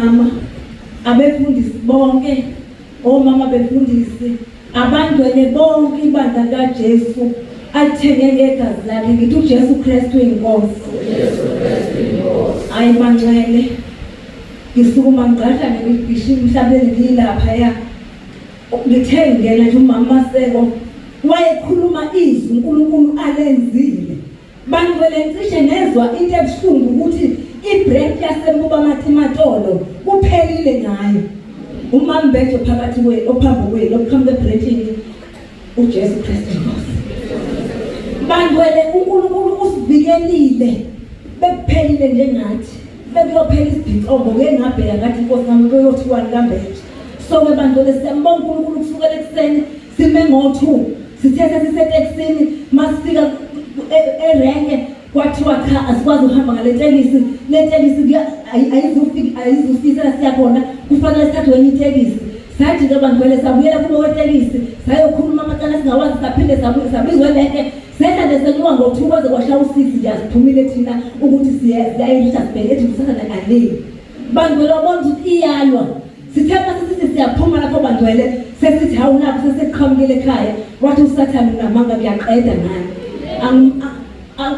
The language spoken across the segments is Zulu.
omama abefundisi bonke omama befundisi abantwana bonke ibandla kaJesu athenge ngegazi lakhe ngithi uJesu Kristu inkosi ayimanxele ngisukuma ngqasha ngebisho emhlabeni ngilapha ya ngithe ngena nje umama Seko wayekhuluma izwi uNkulunkulu alenzile bantu belencishe nezwa into ebuhlungu ukuthi ibreak yaseMbuba Mathimatolo kuphelile ngayo uMaMpungose phakathi ophambo kwenu okuqhamuke ebreaking uJesu Kristu inkosi bantu uNkulunkulu usivikelile bekuphelile njengathi bekuyophela isibhicongo ngengabheka ngathi inkosi nami kuyothiwani kaMbeje so ke bantu lesiyambonga uNkulunkulu kusukela ekseni sime ngo2 sithethe siseteksini masifika erenke kwathiwa cha asikwazi uhamba ngale tekisi le tekisi ayizufika siyakhona kufanele sithathe enye itekisi sathi ke bantu lesabuyela kulo wetekisi sayokhuluma amacala singawazi saphinde sabizwe leke sehla leseluwa ngo2 kwaze kwashaya u6 nje asiphumile thina ukuthi siyayisha sibheke ethi kusana alile bantu lobona ukuthi iyalwa sithemba sithi siyaphuma lapho bantu sesithi hawunapho sesiqhamukile ekhaya wathi usathana namanga kuyaqeda ngani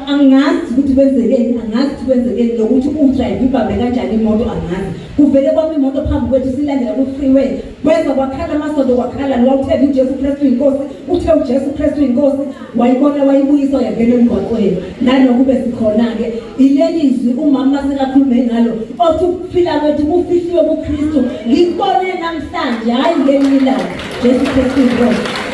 angazi ukuthi kwenzekeni lokuthi udrive ibambe kanjani imoto angazi kuvele kwami imoto phambi kwethu silandela ku freeway kweza kwakhala amasondo kwakhala lawuthela uJesu Kristu inkosi uthe uJesu Kristu inkosi wayibona wayibuyisa yangena emgwaqweni nanokube sikhona ke ilelizwi umama sekakhulume ngalo othi ukuphila kwethu kufihliwe kuKristu ngikubone namhlanje hayi ngelinye ilanga Jesu Kristu inkosi